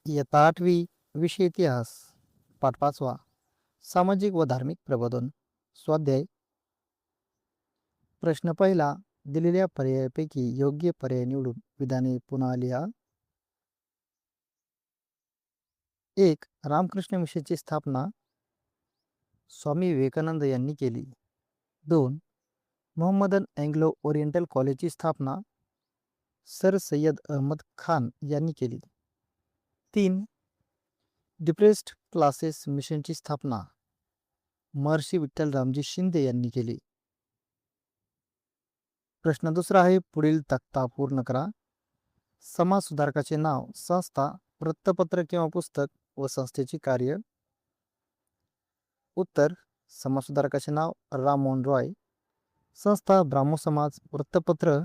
इयत्ता 8वी विषय इतिहास पाठ 5वा सामाजिक व धार्मिक प्रबोधन स्वाध्याय प्रश्न पहिला दिलेल्या पर्यायापैकी योग्य पर्याय निवडून विधाने पुन्हा लिहा. 1. रामकृष्ण मिशनची स्थापना स्वामी विवेकानंद यांनी केली. 2. मोहम्मदन अँग्लो ओरिएंटल कॉलेजची स्थापना सर सय्यद अहमद खान यांनी केली. 3. डिप्रेस्ड क्लासेस मिशनची स्थापना महर्षी विठ्ठल रामजी शिंदे यांनी केली. प्रश्न दुसरा आहे, पुढील तक्ता पूर्ण करा. समाज सुधारकाचे नाव, संस्था, वृत्तपत्र किंवा पुस्तक व संस्थेची कार्य. उत्तर, समाज सुधारकाचे नाव राममोहन रॉय, संस्था ब्राह्मो समाज, वृत्तपत्र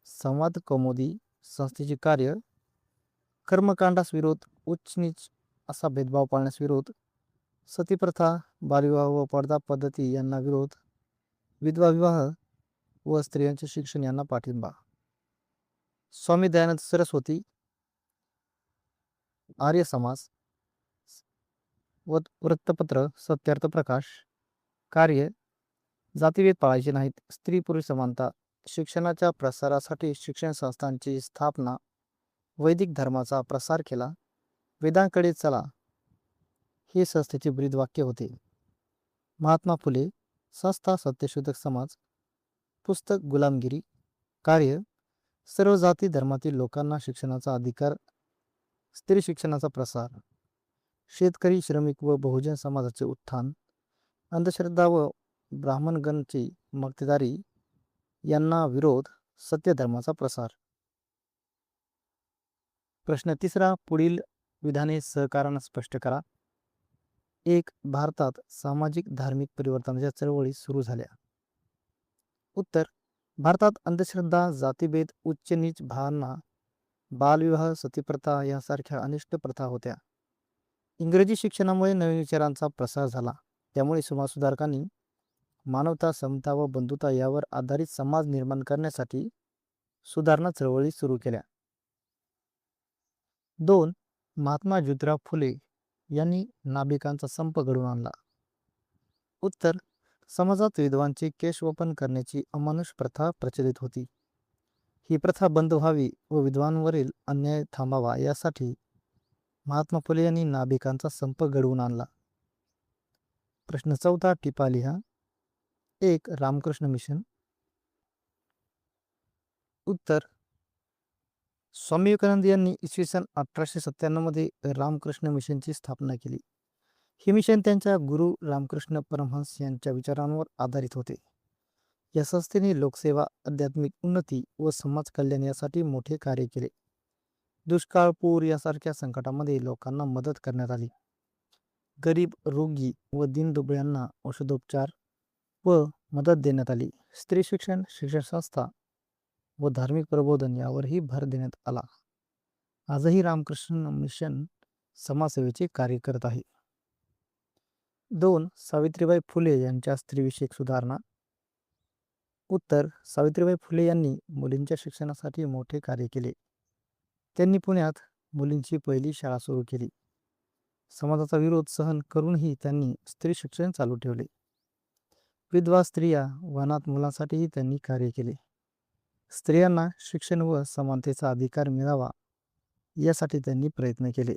संवाद कौमुदी, संस्थेचे कार्य कर्मकांडास विरोध, उच्च नीच असा भेदभाव पाळण्यास विरोध, सतीप्रथा, बालविवाह व पडदा पद्धती यांना विरोध, विधवा विवाह व स्त्रियांचे शिक्षण यांना पाठिंबा. स्वामी दयानंद सरस्वती, आर्य समाज, वृत्तपत्र सत्यार्थ प्रकाश. कार्य जातीभेद पाळायचे नाहीत, स्त्री पुरुष समानता, शिक्षणाच्या प्रसारासाठी शिक्षण संस्थांची स्थापना, वैदिक धर्माचा प्रसार केला, वेदांकडे चला हे संस्थेचे ब्रीदवाक्य होते. महात्मा फुले, संस्था सत्यशोधक समाज, पुस्तक गुलामगिरी. कार्य सर्व जाती धर्मातील लोकांना शिक्षणाचा अधिकार, स्त्री शिक्षणाचा प्रसार, शेतकरी श्रमिक व बहुजन समाजाचे उत्थान, अंधश्रद्धा व ब्राह्मणगणची मक्तेदारी यांना विरोध, सत्य धर्माचा प्रसार. प्रश्न तिसरा, पुढील विधाने सहकाराने स्पष्ट करा. 1. भारतात सामाजिक धार्मिक परिवर्तनाच्या चळवळी सुरू झाल्या. उत्तर, भारतात अंधश्रद्धा, जातीभेद, उच्च नीच भावना, बालविवाह, सतीप्रथा यासारख्या अनिष्ट प्रथा होत्या. इंग्रजी शिक्षणामुळे नवीन विचारांचा प्रसार झाला. त्यामुळे समाजसुधारकांनी मानवता, समता व बंधुता यावर आधारित समाज निर्माण करण्यासाठी सुधारणा चळवळी सुरू केल्या. 2. महात्मा ज्योतिराव फुले यांनी नाभिकांचा संप घडवून आणला. उत्तर, समाजात विधवांचे केशवपन करण्याची अमानुष प्रथा प्रचलित होती. ही प्रथा बंद व्हावी व विधवांवरील अन्याय थांबावा यासाठी महात्मा फुले यांनी नाभिकांचा संप घडवून आणला. प्रश्न चौथा, टिपा लिहा. 1. रामकृष्ण मिशन. उत्तर, स्वामी विवेकानंद यांनी इसवी सन 1897 मध्ये रामकृष्ण मिशनची स्थापना केली. हे मिशन त्यांच्या गुरु रामकृष्ण परमहंस यांच्या विचारांवर आधारित होते. या संस्थेने लोकसेवा, आध्यात्मिक उन्नती व समाज कल्याण यासाठी मोठे कार्य केले. दुष्काळ, पूर यासारख्या संकटामध्ये लोकांना मदत करण्यात आली. गरीब, रोगी व दीनदुबळ्यांना औषधोपचार व मदत देण्यात आली. स्त्री शिक्षण, शिक्षण संस्था व धार्मिक प्रबोधन यावरही भर देण्यात आला. आजही रामकृष्ण मिशन समाजसेवेचे कार्य करत आहे. 2. सावित्रीबाई फुले यांच्या स्त्रीविषयक सुधारणा. उत्तर, सावित्रीबाई फुले यांनी मुलींच्या शिक्षणासाठी मोठे कार्य केले. त्यांनी पुण्यात मुलींची पहिली शाळा सुरू केली. समाजाचा विरोध सहन करूनही त्यांनी स्त्री शिक्षण चालू ठेवले. विधवा स्त्रिया व अनाथ मुलांसाठीही त्यांनी कार्य केले. स्त्रियांना शिक्षण व समानतेचा अधिकार मिळावा यासाठी त्यांनी प्रयत्न केले.